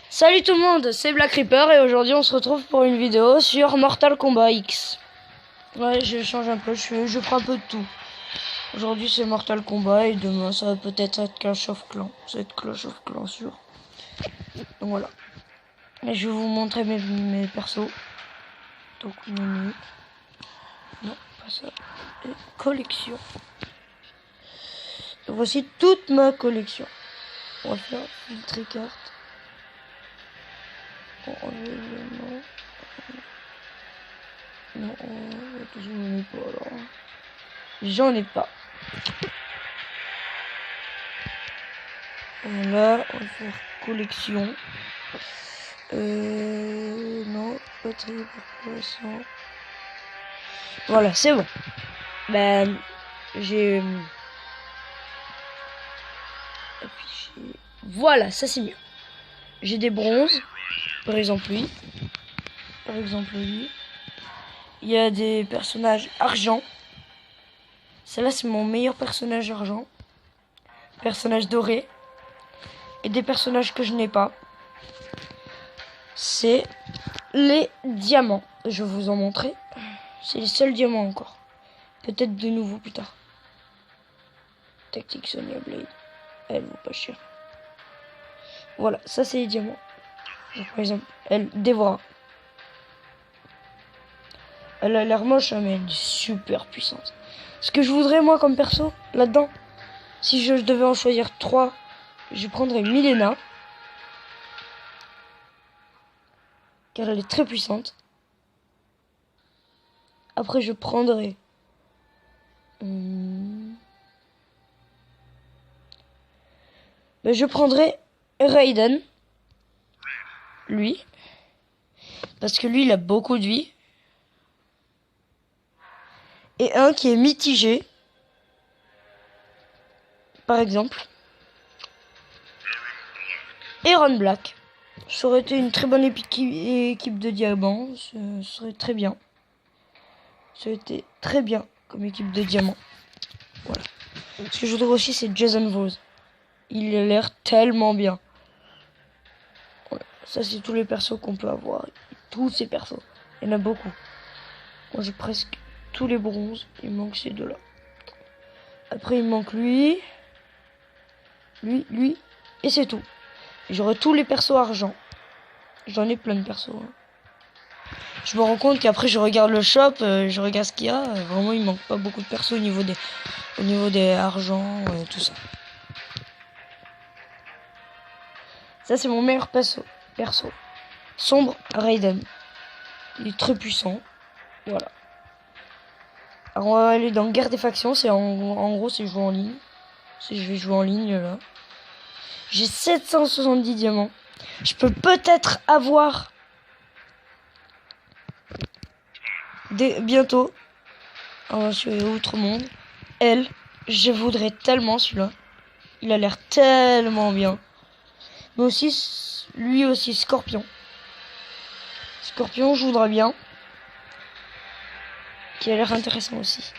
Salut tout le monde, c'est Black Reaper et aujourd'hui on se retrouve pour une vidéo sur Mortal Kombat X. Ouais, je change un peu, je prends un peu de tout. Aujourd'hui c'est Mortal Kombat et demain ça va peut-être être Clash of Clans. Ça va être Clash of Clans sûr. Donc voilà. Et je vais vous montrer mes persos. Donc menu. Non, pas ça. Et collection. Donc voici toute ma collection. On va faire filtrer carte. Non, j'en ai pas alors. J'en ai pas. Voilà, on va faire collection. Non, batterie pour poisson. Voilà, c'est bon. Ben, j'ai affiché. Voilà, ça c'est mieux. J'ai des bronzes, par exemple lui. Il y a des personnages argent. Celle-là, c'est mon meilleur personnage argent. Personnage doré. Et des personnages que je n'ai pas. C'est les diamants. Je vais vous en montrer. C'est les seuls diamants encore. Peut-être de nouveau plus tard. Tactique Sonya Blade. Elle vaut pas cher. Voilà, ça c'est les diamants. Donc, par exemple, elle dévora. Elle a l'air moche, hein, mais elle est super puissante. Ce que je voudrais moi comme perso, là-dedans, si je devais en choisir 3, je prendrais Milena. Car elle est très puissante. Après je prendrais... je prendrais Raiden. Lui. Parce que lui il a beaucoup de vie. Et un qui est mitigé. Par exemple. Aaron Black. Ça aurait été une très bonne équipe de diamants. Ce serait très bien. Ça aurait été très bien comme équipe de diamants. Voilà. Ce que je voudrais aussi, c'est Jason Voorhees. Il a l'air tellement bien. Voilà. Ça, c'est tous les persos qu'on peut avoir. Tous ces persos. Il y en a beaucoup. Moi, j'ai presque tous les bronzes. Il me manque ces deux-là. Après, il me manque lui. Lui. Et c'est tout. J'aurai tous les persos argent. J'en ai plein de persos. Hein. Je me rends compte qu'après, je regarde le shop. Je regarde ce qu'il y a. Vraiment, il manque pas beaucoup de persos au niveau des argent. Tout ça. Ça, c'est mon meilleur perso. Sombre Raiden. Il est très puissant. Voilà. Alors, on va aller dans Guerre des factions. C'est en gros, c'est jouer en ligne. Si je vais jouer en ligne, là. J'ai 770 diamants. Je peux peut-être avoir... bientôt. Sur Outre-Monde. Je voudrais tellement celui-là. Il a l'air tellement bien. Mais aussi, lui aussi, Scorpion. Scorpion, je voudrais bien. Qui a l'air intéressant aussi.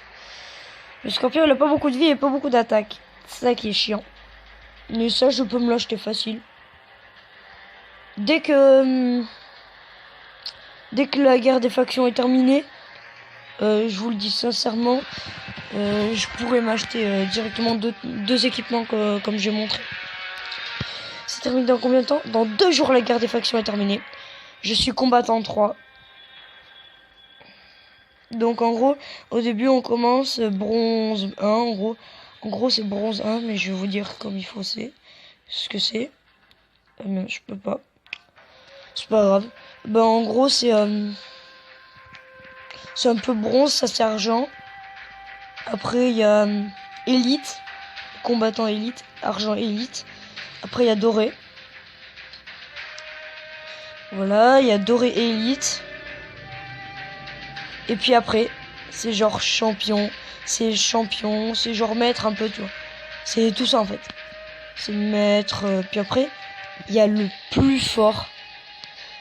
Le Scorpion, il a pas beaucoup de vie et pas beaucoup d'attaque. C'est ça qui est chiant. Mais ça, je peux me l'acheter facile. Dès que la guerre des factions est terminée, je vous le dis sincèrement, je pourrais m'acheter directement deux équipements comme j'ai montré. C'est terminé dans combien de temps? Dans 2 jours, la guerre des factions est terminée. Je suis combattant 3. Donc en gros, au début on commence bronze 1 en gros c'est bronze 1, mais je vais vous dire comme il faut ce que c'est. Mais je peux pas. C'est pas grave. Ben en gros c'est un peu bronze, ça c'est argent. Après il y a élite, combattant élite, argent élite. Après il y a doré. Voilà, il y a doré et élite. Et puis après, c'est genre champion, c'est genre maître un peu, tu vois. C'est tout ça en fait. C'est maître, puis après, il y a le plus fort.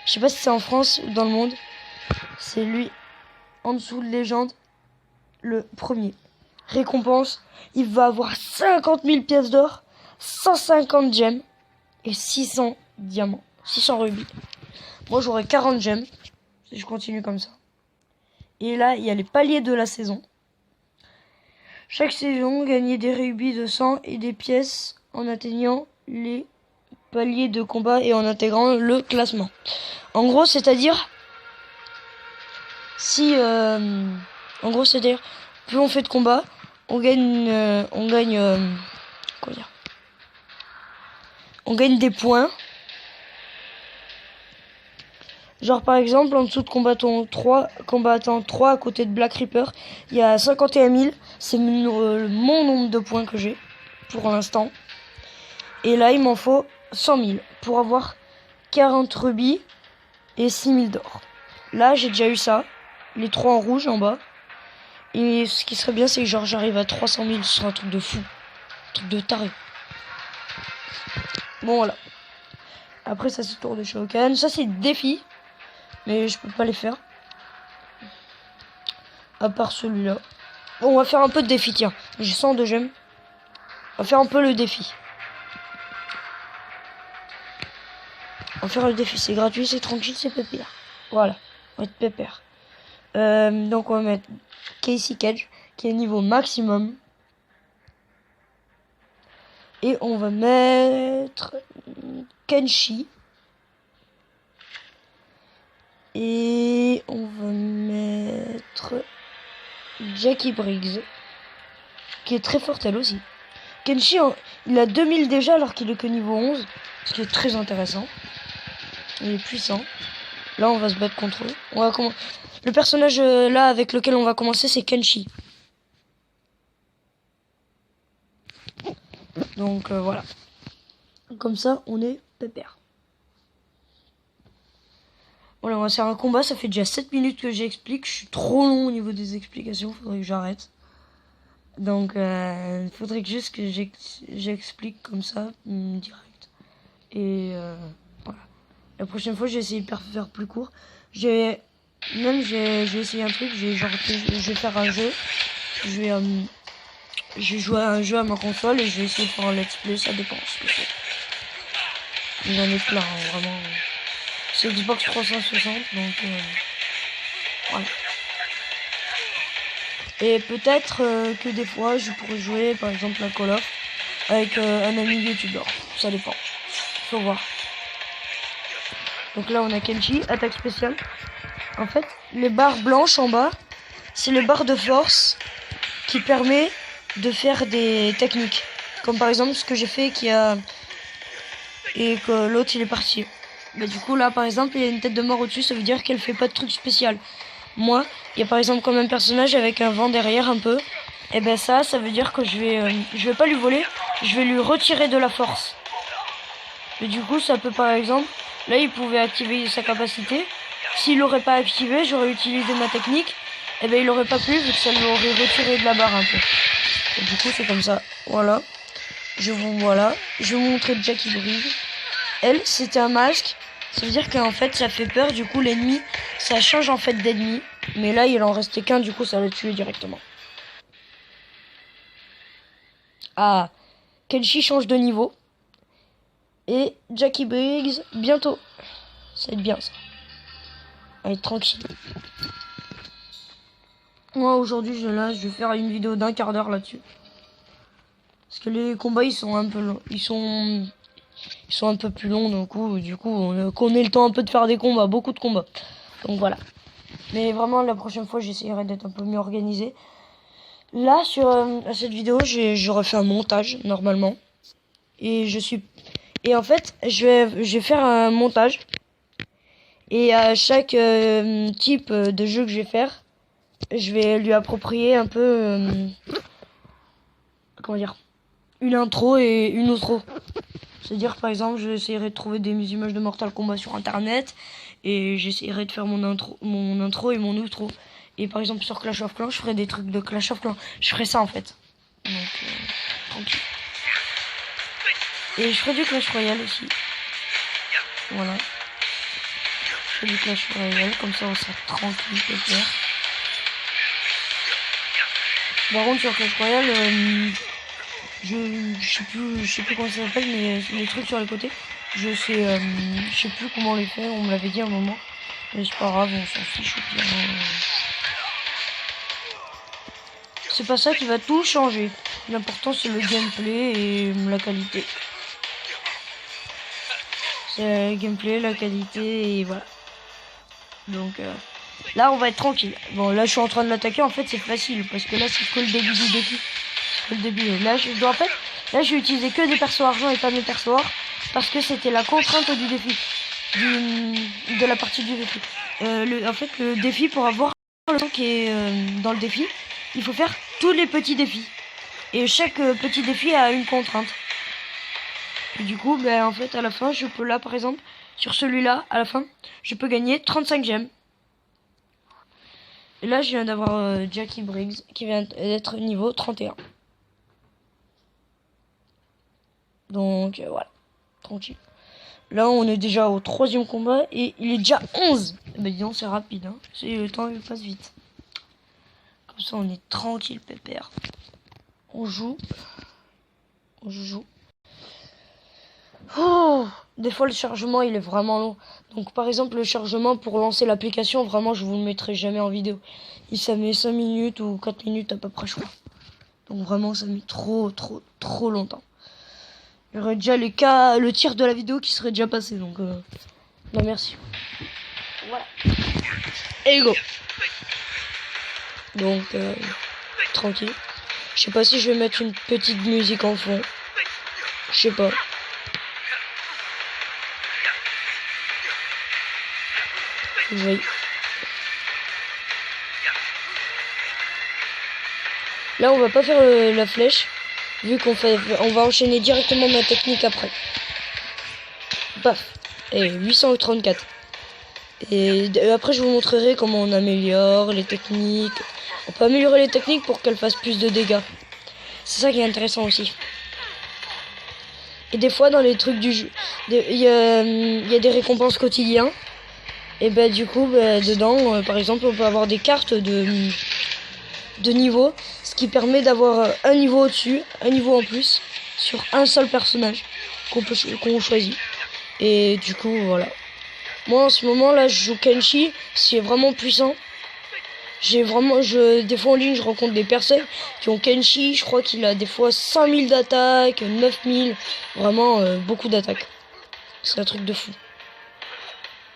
Je sais pas si c'est en France ou dans le monde. C'est lui, en dessous de légende, le premier. Récompense, il va avoir 50 000 pièces d'or, 150 gemmes et 600 diamants. 600 rubis. Moi, j'aurai 40 gemmes si je continue comme ça. Et là, il y a les paliers de la saison. Chaque saison, gagnez des rubis de sang et des pièces en atteignant les paliers de combat et en intégrant le classement. En gros, c'est-à-dire plus on fait de combat, on gagne des points. Genre par exemple, en dessous de combattant 3 à côté de Black Reaper, il y a 51 000. C'est mon nombre de points que j'ai pour l'instant. Et là, il m'en faut 100 000 pour avoir 40 rubis et 6 000 d'or. Là, j'ai déjà eu ça. Les 3 en rouge en bas. Et ce qui serait bien, c'est que genre j'arrive à 300 000. Ce serait un truc de fou. Un truc de taré. Bon, voilà. Après, ça, c'est tour de Shokan. Ça, c'est défi. Mais je peux pas les faire. À part celui-là. Bon, on va faire un peu de défi, tiens. J'ai 102 gemmes. On va faire un peu le défi. On va faire le défi. C'est gratuit, c'est tranquille, c'est pépère. Voilà. On va être pépère. Donc, on va mettre Casey Cage, qui est niveau maximum. Et on va mettre Kenshi. Et on va mettre Jackie Briggs, qui est très forte elle aussi. Kenshi, il a 2000 déjà alors qu'il est que niveau 11, ce qui est très intéressant. Il est puissant. Là, on va se battre contre eux. Le personnage là avec lequel on va commencer, c'est Kenshi. Donc voilà. Comme ça, on est pépère. Voilà, on va faire un combat. Ça fait déjà 7 minutes que j'explique. Je suis trop long au niveau des explications. Faudrait que j'arrête. Donc, faudrait que juste que j'explique comme ça, direct. Et voilà. La prochaine fois, je vais essayer de faire plus court. Je vais essayer un truc. Je vais faire un jeu. Je vais jouer à un jeu à ma console et je vais essayer de faire un let's play. Ça dépend ce que c'est. J'en ai plein, hein, vraiment. C'est Xbox 360, donc voilà. Et peut-être que des fois je pourrais jouer par exemple à Call of avec un ami youtubeur. Ça dépend. Faut voir. Donc là on a Kenshi, attaque spéciale. En fait, les barres blanches en bas, c'est les barres de force qui permet de faire des techniques. Comme par exemple ce que j'ai fait et que l'autre il est parti. Mais du coup là par exemple il y a une tête de mort au-dessus, ça veut dire qu'elle fait pas de truc spécial. Moi, il y a par exemple comme un personnage avec un vent derrière un peu. Et ben ça veut dire que je vais pas lui voler, je vais lui retirer de la force. Mais du coup ça peut par exemple, là il pouvait activer sa capacité. S'il l'aurait pas activé, j'aurais utilisé ma technique. Et ben il aurait pas pu vu que ça lui aurait retiré de la barre un peu. Et du coup c'est comme ça, voilà. Je vais vous montrer Jackie Briggs. Elle, c'était un masque. Ça veut dire qu'en fait, ça fait peur. Du coup, l'ennemi, ça change en fait d'ennemi. Mais là, il en restait qu'un. Du coup, ça l'a tué directement. Ah, Kenshi change de niveau. Et Jackie Briggs, bientôt. Ça va être bien, ça. Allez, tranquille. Moi, aujourd'hui, je vais faire une vidéo d'1 quart d'heure là-dessus. Parce que les combats, ils sont un peu longs. Ils sont un peu plus longs, du coup, qu'on ait le temps un peu de faire des combats, beaucoup de combats. Donc voilà. Mais vraiment, la prochaine fois, j'essaierai d'être un peu mieux organisé. Là, sur cette vidéo, je refais un montage, normalement. Et en fait, je vais faire un montage. Et à chaque type de jeu que je vais faire, je vais lui approprier un peu... comment dire, une intro et une outro. C'est-à-dire, par exemple, j'essaierai de trouver des images de Mortal Kombat sur Internet et j'essaierai de faire mon intro et mon outro. Et par exemple, sur Clash of Clans, je ferai des trucs de Clash of Clans. Je ferai ça, en fait. Donc, tranquille. Et je ferai du Clash Royale aussi. Voilà. Je ferai du Clash Royale, comme ça on sera tranquille, pépère. Par contre, sur Clash Royale... je sais plus comment ça s'appelle, mais les trucs sur les côtés, Je sais plus comment les faire, on me l'avait dit à un moment. Mais c'est pas grave, on s'en fiche. C'est pas ça qui va tout changer. L'important c'est le gameplay et la qualité. C'est le gameplay, la qualité et voilà. Donc là on va être tranquille. Bon là je suis en train de l'attaquer, en fait c'est facile parce que là c'est que le début du défi. C'est que le début. Là je dois en fait, là j'ai utilisé que des persos argent et pas mes persos or parce que c'était la contrainte du défi. De la partie du défi. En fait le défi, pour avoir le temps qui est dans le défi, il faut faire tous les petits défis. Et chaque petit défi a une contrainte. Et du coup, ben, en fait, à la fin, je peux là, par exemple, sur celui-là, à la fin, je peux gagner 35 gemmes. Et là, je viens d'avoir Jackie Briggs, qui vient d'être niveau 31. Donc, voilà. Tranquille. Là, on est déjà au 3e combat, et il est déjà 11. Ben, disons, c'est rapide, hein. Le temps, il passe vite. Comme ça, on est tranquille, pépère. On joue. On joue. Oh, des fois le chargement il est vraiment long. Donc par exemple le chargement pour lancer l'application, vraiment je vous le mettrai jamais en vidéo. Ça met 5 minutes ou 4 minutes à peu près, je crois. Donc vraiment ça met trop longtemps. Il y aurait déjà le tiers de la vidéo qui serait déjà passé, donc non merci. Voilà. Et go. Donc tranquille. Je sais pas si je vais mettre une petite musique en fond. Je sais pas. Oui. Là on va pas faire la flèche, vu on va enchaîner directement ma technique après. Paf. Et 834. Et après je vous montrerai comment on améliore les techniques. On peut améliorer les techniques pour qu'elles fassent plus de dégâts. C'est ça qui est intéressant aussi. Et des fois dans les trucs du jeu, il y a des récompenses quotidiennes. Et ben du coup dedans par exemple on peut avoir des cartes de niveau, ce qui permet d'avoir un niveau au-dessus, un niveau en plus sur un seul personnage qu'on choisit. Et du coup voilà. Moi en ce moment là je joue Kenshi, c'est vraiment puissant. Des fois en ligne je rencontre des personnes qui ont Kenshi, je crois qu'il a des fois 5000 d'attaque, 9000, vraiment beaucoup d'attaques. C'est un truc de fou.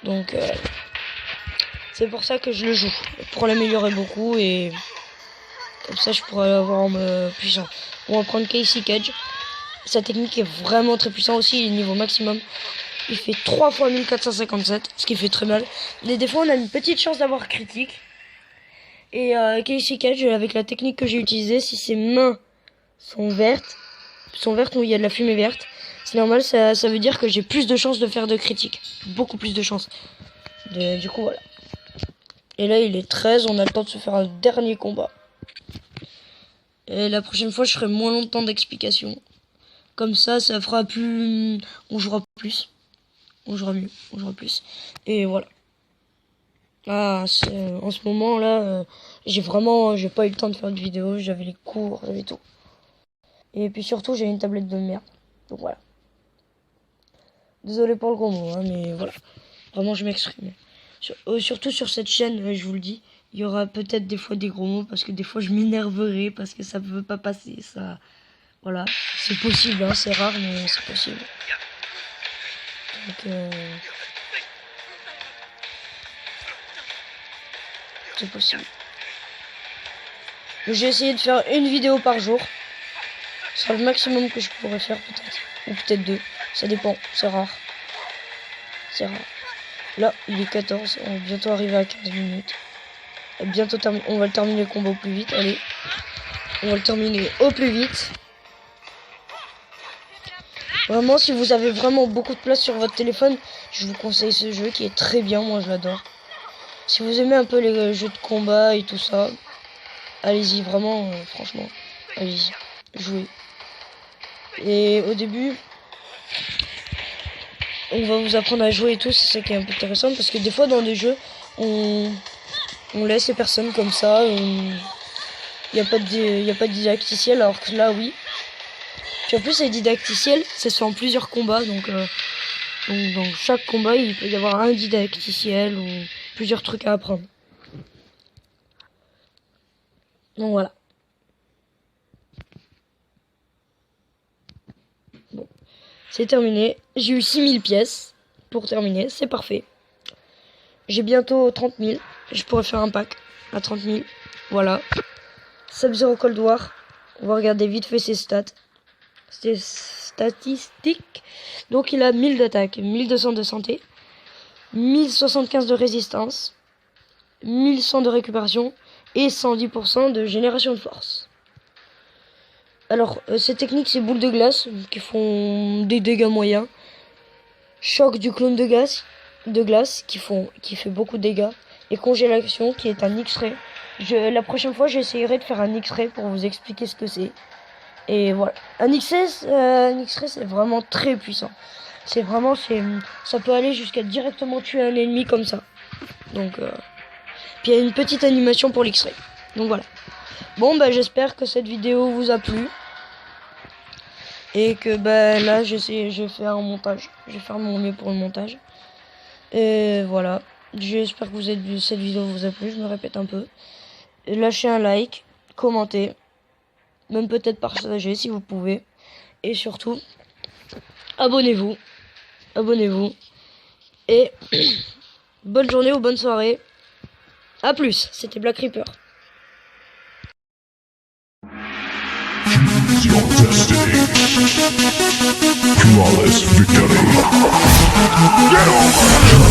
Donc c'est pour ça que je le joue, pour l'améliorer beaucoup et comme ça je pourrais l'avoir puissant. On va prendre Casey Cage. Sa technique est vraiment très puissante aussi, il est niveau maximum. Il fait 3 fois 1457, ce qui fait très mal. Mais des fois on a une petite chance d'avoir critique. Et Casey Cage, avec la technique que j'ai utilisée, si ses mains sont vertes où il y a de la fumée verte, c'est normal, ça veut dire que j'ai plus de chances de faire de critiques. Beaucoup plus de chances. Du coup, voilà. Et là, il est 13, on a le temps de se faire un dernier combat. Et la prochaine fois, je ferai moins longtemps d'explications. Comme ça fera plus... On jouera plus. On jouera mieux, on jouera plus. Et voilà. Ah, en ce moment, là, j'ai pas eu le temps de faire de vidéo. J'avais les cours, j'avais tout. Et puis surtout, j'ai une tablette de merde. Donc voilà. Désolé pour le gros mot, hein, mais voilà. Vraiment, je m'exprime. Surtout sur cette chaîne, je vous le dis, il y aura peut-être des fois des gros mots, parce que des fois, je m'énerverai, parce que ça ne veut pas passer, ça... Voilà. C'est possible, hein, c'est rare, mais c'est possible. Donc, c'est possible. J'ai essayé de faire une vidéo par jour. Ce sera le maximum que je pourrais faire peut-être. Ou peut-être 2. Ça dépend. C'est rare. C'est rare. Là, il est 14. On va bientôt arriver à 15 minutes. Bientôt on va le terminer le combat au plus vite. Allez. On va le terminer au plus vite. Vraiment, si vous avez vraiment beaucoup de place sur votre téléphone, je vous conseille ce jeu qui est très bien. Moi, je l'adore. Si vous aimez un peu les jeux de combat et tout ça, allez-y. Vraiment, franchement, allez-y. Jouez. Et au début, on va vous apprendre à jouer et tout, c'est ça qui est un peu intéressant, parce que des fois dans des jeux, on laisse les personnes comme ça, il n'y a pas de didacticiel, alors que là, oui. Puis en plus, les didacticiels, ça se fait en plusieurs combats, donc Donc dans chaque combat, il peut y avoir un didacticiel ou plusieurs trucs à apprendre. Donc voilà. Bon, c'est terminé. J'ai eu 6000 pièces pour terminer, c'est parfait. J'ai bientôt 30 000. Je pourrais faire un pack à 30 000. Voilà. Sub-Zero Cold War. On va regarder vite fait ses stats. Ses statistiques. Donc il a 1000 d'attaque, 1200 de santé, 1075 de résistance, 1100 de récupération et 110% de génération de force. Alors, ces techniques, c'est boules de glace qui font des dégâts moyens. Choc du clone de glace qui fait beaucoup de dégâts. Et congélation qui est un X-ray. La prochaine fois, j'essayerai de faire un X-ray pour vous expliquer ce que c'est. Et voilà. Un X-ray, c'est vraiment très puissant. Ça peut aller jusqu'à directement tuer un ennemi comme ça. Donc, puis il y a une petite animation pour l'X-ray. Donc voilà. Bon, bah j'espère que cette vidéo vous a plu. Et que là, je vais faire un montage. Je vais faire mon mieux pour le montage. Et voilà. J'espère que cette vidéo vous a plu. Je me répète un peu. Lâchez un like, commentez. Même peut-être partager si vous pouvez. Et surtout, abonnez-vous. Abonnez-vous. Et bonne journée ou bonne soirée. A plus. C'était Black Reaper. Your destiny. Flawless victory. Get over!